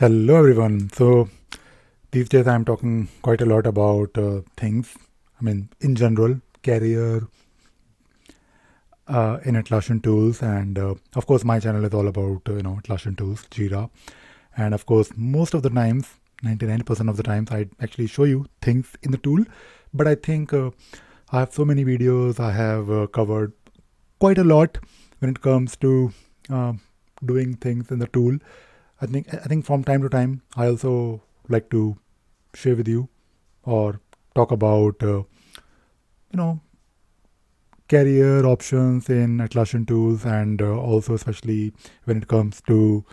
Hello, everyone. So, these days I'm talking quite a lot about things. I mean, in general, career in Atlassian tools, and of course, my channel is all about Atlassian tools, Jira, and of course, most of the times, 99% of the times, I actually show you things in the tool. But I think I have so many videos. I have covered quite a lot when it comes to uh, doing things in the tool. I think from time to time, I also like to share with you or talk about you know career options in Atlassian tools, and also especially when it comes to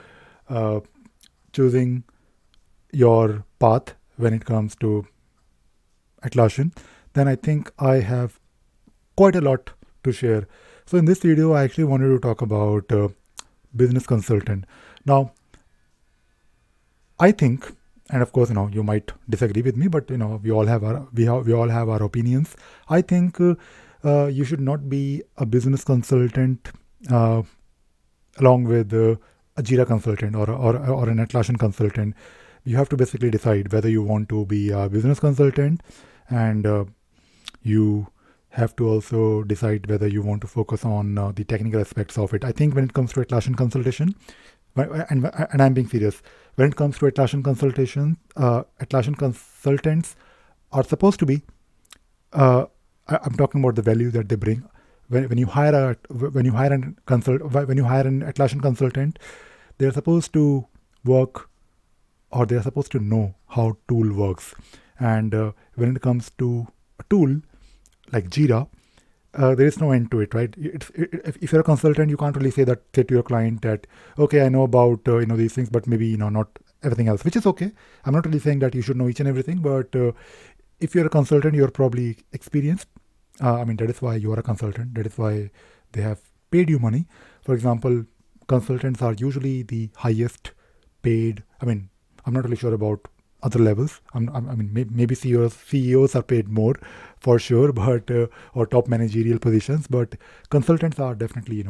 uh, choosing your path when it comes to Atlassian. Then I think I have quite a lot to share. So in this video, I actually wanted to talk about business consultant. Now, I think, and of course, you might disagree with me, but we all have our opinions. I think you should not be a business consultant uh, along with a Jira consultant or an Atlassian consultant. You have to basically decide whether you want to be a business consultant, and you have to also decide whether you want to focus on the technical aspects of it. I think when it comes to Atlassian consultation, and I'm being serious, when it comes to Atlassian consultation, Atlassian consultants are supposed to be. I'm talking about the value that they bring. When you hire when you hire an Atlassian consultant, they're supposed to work, or they're supposed to know how tool works. And when it comes to a tool like Jira, there is no end to it, right? If you're a consultant, you can't really say to your client that, okay, I know about these things, but maybe not everything else, which is okay. I'm not really saying that you should know each and everything, but if you're a consultant, you're probably experienced. I mean, that is why you are a consultant. That is why they have paid you money. For example, consultants are usually the highest paid. I mean, I'm not really sure about other levels. I mean, maybe CEOs are paid more for sure, but or top managerial positions. But consultants are definitely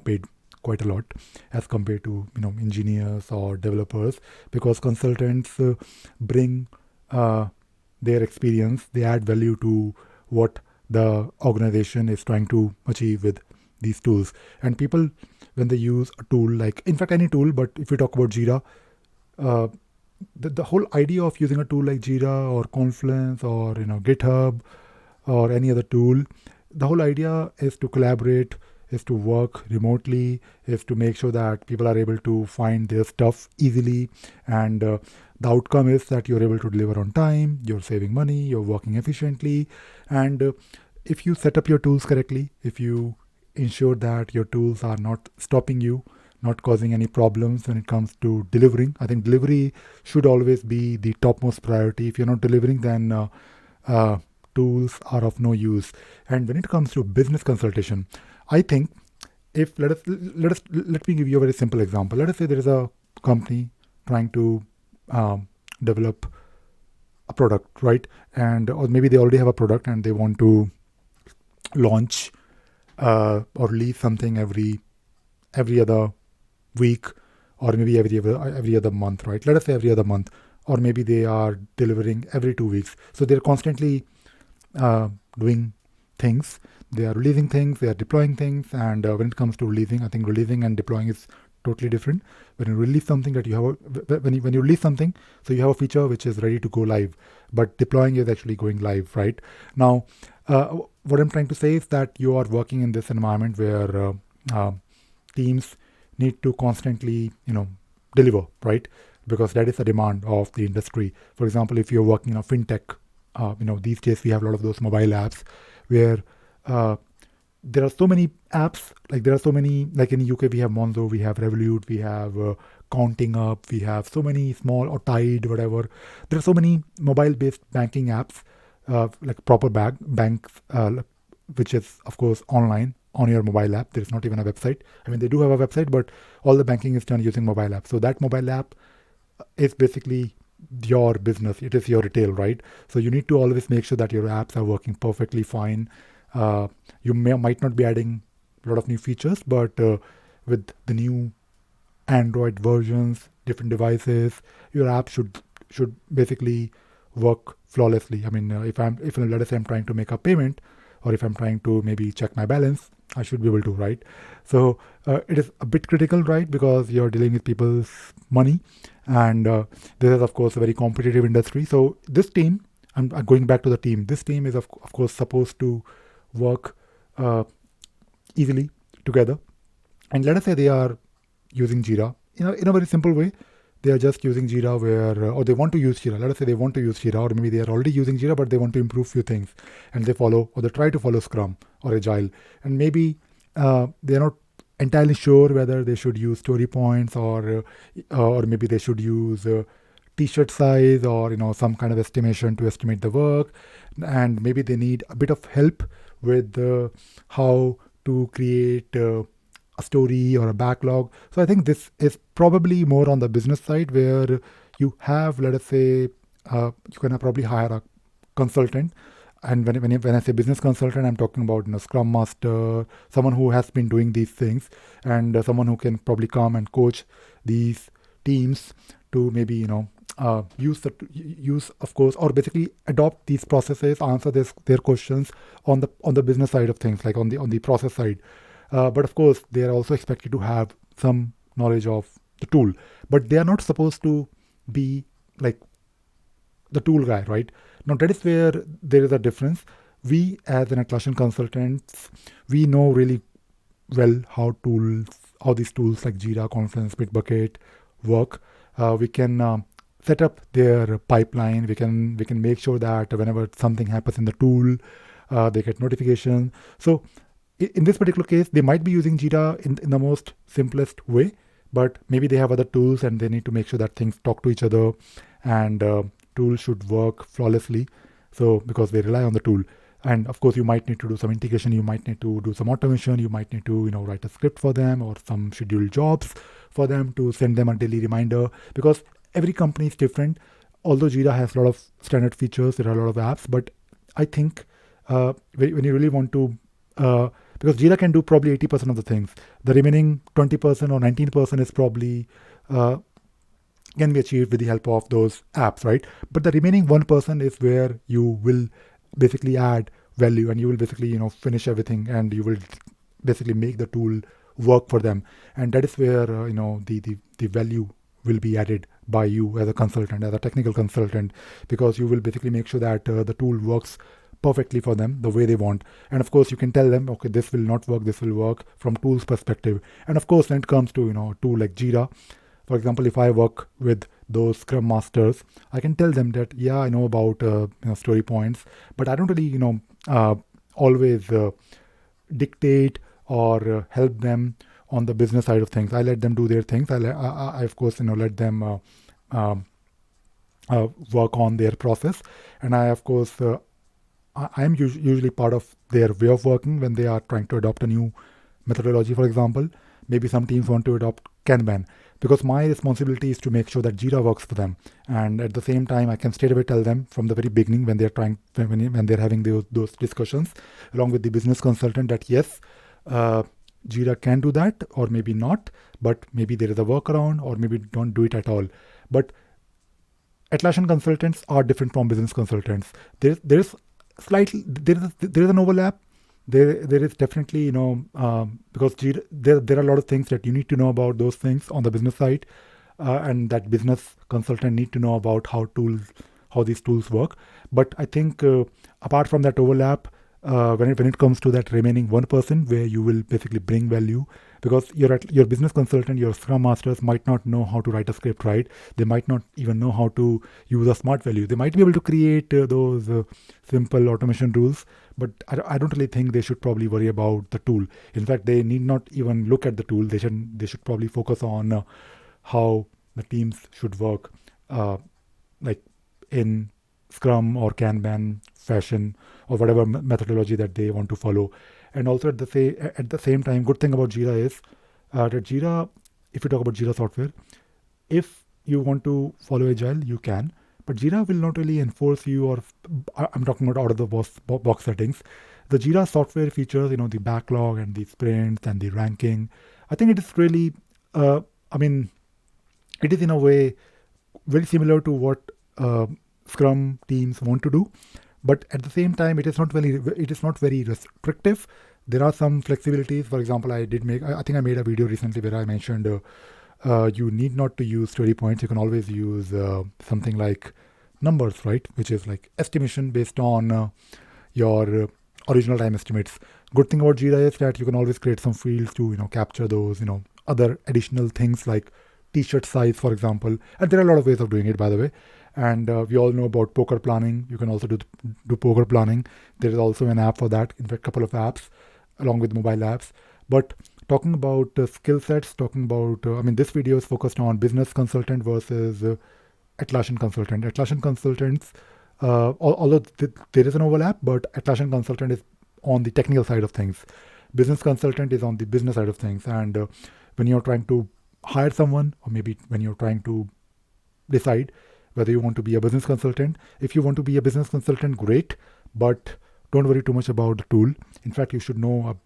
paid quite a lot as compared to engineers or developers, because consultants bring their experience. They add value to what the organization is trying to achieve with these tools. And people, when they use a tool, like in fact any tool, but if we talk about Jira, uh, the whole idea of using a tool like Jira or Confluence or GitHub or any other tool, the whole idea is to collaborate, is to work remotely, is to make sure that people are able to find their stuff easily, and the outcome is that you're able to deliver on time, you're saving money, you're working efficiently. And if you set up your tools correctly, if you ensure that your tools are not stopping you, not causing any problems when it comes to delivering. I think delivery should always be the topmost priority. If you're not delivering, then uh, tools are of no use. And when it comes to business consultation, I think, if let me give you a very simple example. Let us say there is a company trying to develop a product, right? And or maybe they already have a product and they want to launch or release something every other week, or maybe every other month, right? Let us say every other month, or maybe they are delivering every 2 weeks. So they're constantly doing things. They are releasing things, they are deploying things. And when it comes to releasing, I think releasing and deploying is totally different. When you release something that you have when you release something, so you have a feature which is ready to go live, but deploying is actually going live, right? Now what I'm trying to say is that you are working in this environment where teams need to constantly deliver, right? Because that is the demand of the industry. For example, if you're working in a fintech, these days we have a lot of those mobile apps where uh, there are so many apps. Like there are so many, like in UK we have Monzo, we have Revolut, we have Counting Up, we have so many small, or Tide, whatever. There are so many mobile-based banking apps, like proper banks, which is of course online on your mobile app. There is not even a website. I mean, they do have a website, but all the banking is done using mobile app. So that mobile app is basically your business. It is your retail, right? So you need to always make sure that your apps are working perfectly fine. You might not be adding a lot of new features, but with the new Android versions, different devices. Your app should basically work flawlessly. I mean, if let us say I'm trying to make a payment, or if I'm trying to maybe check my balance, I should be able to, right? So it is a bit critical, right? Because you're dealing with people's money, and this is of course a very competitive industry. So this team, I'm going back to the team. This team is of course supposed to work uh, easily together. And let us say they are using Jira in a very simple way. They are just using Jira or they want to use Jira. Let us say they want to use Jira, or maybe they are already using Jira, but they want to improve few things, and they follow or they try to follow Scrum or Agile, and maybe they are not entirely sure whether they should use story points or maybe they should use t-shirt size or some kind of estimation to estimate the work, and maybe they need a bit of help with how to create a story or a backlog. So I think this is probably more on the business side, where you have, let us say, you can probably hire a consultant. And when I say business consultant, I'm talking about Scrum Master, someone who has been doing these things, and someone who can probably come and coach these teams to maybe use of course, or basically adopt these processes, answer their questions on the business side of things, like on the process side. But of course, they are also expected to have some knowledge of the tool, but they are not supposed to be like the tool guy, right? Now that is where there is a difference. We as an Atlassian consultants, we know really well how these tools like Jira, Confluence, Bitbucket work. We can set up their pipeline. We can make sure that whenever something happens in the tool, they get notification. So in this particular case, they might be using Jira in the most simplest way, but maybe they have other tools and they need to make sure that things talk to each other, and tools should work flawlessly. So because they rely on the tool. And of course, you might need to do some integration, you might need to do some automation, you might need to write a script for them or some scheduled jobs for them to send them a daily reminder, because every company is different. Although Jira has a lot of standard features, there are a lot of apps, but I think when you really want to because Jira can do probably 80% of the things. The remaining 20% or 19% is probably can be achieved with the help of those apps, right? But the remaining 1% is where you will basically add value, and you will basically finish everything, and you will basically make the tool work for them. And that is where the value will be added by you as a consultant, as a technical consultant, because you will basically make sure that the tool works perfectly for them the way they want. And of course, you can tell them, okay, this will not work, this will work from tools perspective. And of course, when it comes to a tool like Jira, for example, if I work with those Scrum Masters, I can tell them that, yeah, I know about story points, but I don't really always dictate or help them on the business side of things. I let them do their things. I of course let them work on their process, and I of course I am usually part of their way of working when they are trying to adopt a new methodology. For example, maybe some teams want to adopt Kanban, because my responsibility is to make sure that Jira works for them. And at the same time, I can straight away tell them from the very beginning when they're when they're having those discussions along with the business consultant that yes, Jira can do that, or maybe not, but maybe there is a workaround, or maybe don't do it at all. But Atlassian consultants are different from business consultants. There is an overlap. There is definitely because Jira, there are a lot of things that you need to know about those things on the business side, and that business consultant need to know about how these tools work. But I think apart from that overlap, when it comes to that remaining 1% where you will basically bring value, because your business consultant, your Scrum Masters might not know how to write a script, right? They might not even know how to use a smart value. They might be able to create those simple automation rules, but I don't really think they should probably worry about the tool. In fact, they need not even look at the tool. They should probably focus on how the teams should work, like in Scrum or Kanban fashion, or whatever methodology that they want to follow. And also at the same time, good thing about Jira is that Jira, if you talk about Jira software, if you want to follow Agile, you can, but Jira will not really enforce you, or I'm talking about out of the box settings. The Jira software features, the backlog and the sprints and the ranking. I think it is really, I mean, it is in a way very similar to what Scrum teams want to do, but at the same time, it is not very restrictive. There are some flexibilities. For example, I think I made a video recently where I mentioned you need not to use story points. You can always use something like numbers, right? Which is like estimation based on your original time estimates. Good thing about Jira is that you can always create some fields to capture those other additional things like t-shirt size, for example. And there are a lot of ways of doing it, by the way. And we all know about poker planning. You can also do poker planning. There is also an app for that. In fact, a couple of apps along with mobile apps. But talking about skill sets, talking about this video is focused on business consultant versus Atlassian consultant. Atlassian consultants, although there is an overlap, but Atlassian consultant is on the technical side of things. Business consultant is on the business side of things. And when you're trying to hire someone, or maybe when you're trying to decide whether you want to be a business consultant, if you want to be a business consultant, great, but don't worry too much about the tool. In fact, you should know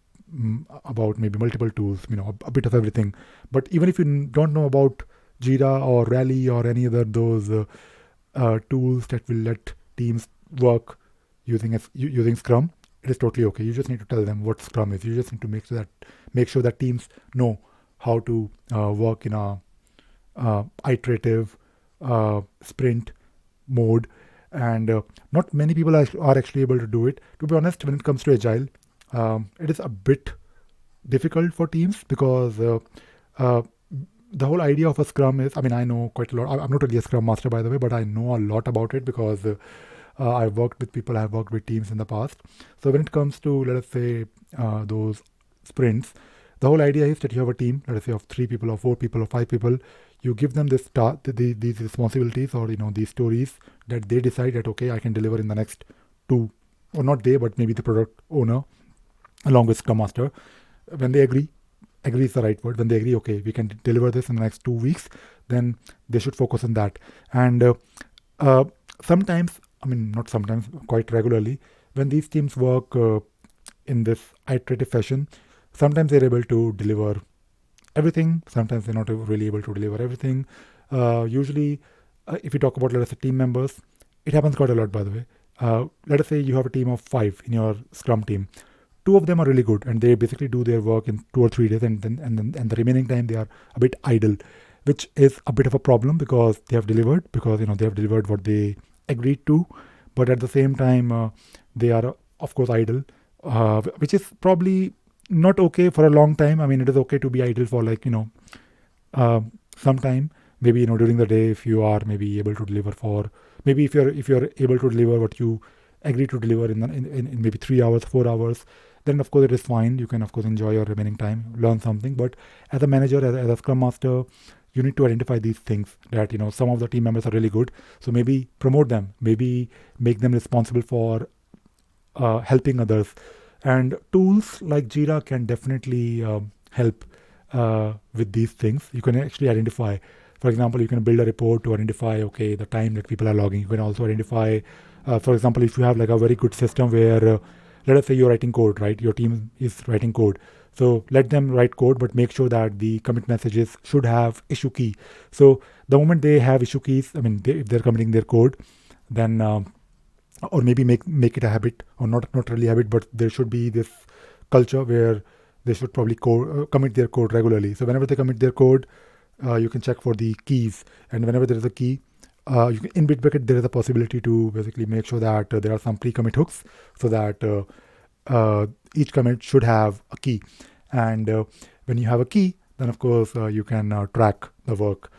about maybe multiple tools, a bit of everything. But even if you don't know about Jira or Rally or any other those tools that will let teams work using Scrum, it is totally okay. You just need to tell them what Scrum is. You just need to make sure that teams know how to work in a iterative sprint mode, and not many people are actually able to do it. To be honest, when it comes to Agile, it is a bit difficult for teams because the whole idea of a Scrum is, I know quite a lot. I'm not really a Scrum master, by the way, but I know a lot about it because I've worked with people, I've worked with teams in the past. So when it comes to, let us say, those sprints, the whole idea is that you have a team, let us say of 3 people or 4 people or 5 people. You give them these responsibilities or these stories that they decide that, okay, I can deliver in the next 2, or not they, but maybe the product owner along with Scrum Master. When they agree is the right word. When they agree, okay, we can deliver this in the next 2 weeks, then they should focus on that. And sometimes, not sometimes, quite regularly, when these teams work in this iterative fashion, sometimes they're able to deliver everything. Sometimes they're not really able to deliver everything. Usually, if you talk about, let us say, team members, it happens quite a lot, by the way. Let us say you have a team of 5 in your Scrum team. 2 of them are really good, and they basically do their work in 2 or 3 days, and the remaining time they are a bit idle, which is a bit of a problem because they have delivered what they agreed to, but at the same time they are of course idle, which is probably not okay for a long time. It is okay to be idle for some time, maybe during the day, if you are maybe able to deliver maybe if you're able to deliver what you agree to deliver in maybe 3 hours, 4 hours, then of course it is fine. You can of course enjoy your remaining time, learn something. But as a manager, as a Scrum Master, you need to identify these things that some of the team members are really good, so maybe promote them, maybe make them responsible for helping others. And tools like Jira can definitely help with these things. You can actually identify, for example, you can build a report to identify, okay, the time that people are logging. You can also identify, for example, if you have like a very good system where, let us say you're writing code, right? Your team is writing code. So let them write code, but make sure that the commit messages should have issue key. So the moment they have issue keys, if they're committing their code, then or maybe make it a habit, or not really a habit, but there should be this culture where they should probably commit their code regularly. So whenever they commit their code, you can check for the keys, and whenever there is a key, in Bitbucket there is a possibility to basically make sure that there are some pre-commit hooks, so that each commit should have a key. And when you have a key, then of course you can track the work,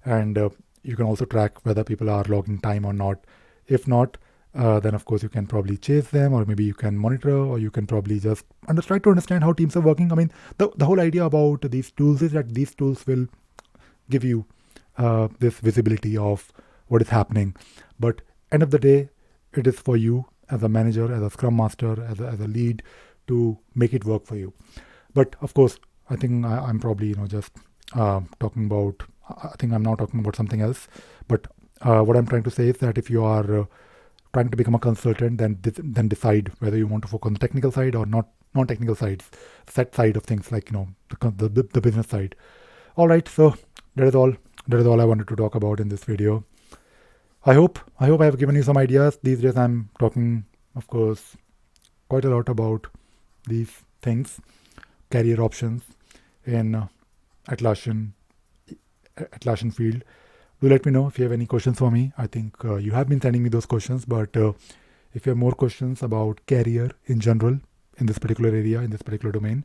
and you can also track whether people are logging time or not. If not, then of course you can probably chase them, or maybe you can monitor, or you can probably just try to understand how teams are working. The whole idea about these tools is that these tools will give you this visibility of what is happening. But end of the day, it is for you as a manager, as a Scrum Master, as a lead, to make it work for you. But of course, I think I'm probably just talking about. I think I'm now talking about something else. But what I'm trying to say is that if you are trying to become a consultant, then decide whether you want to focus on the technical side or non-technical sides, set side of things, like the business side. All right, so that is all That is all I wanted to talk about in this video. I hope I have given you some ideas. These days I'm talking, of course, quite a lot about these things, career options in Atlassian field. Do let me know if you have any questions for me. I think you have been sending me those questions, but if you have more questions about career in general in this particular area, in this particular domain,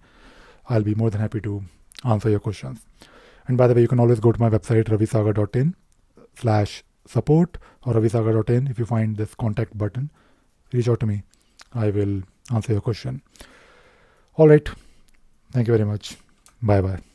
I'll be more than happy to answer your questions. And by the way, you can always go to my website ravisagar.in/support or ravisagar.in. If you find this contact button, reach out to me. I will answer your question. All right. Thank you very much. Bye bye.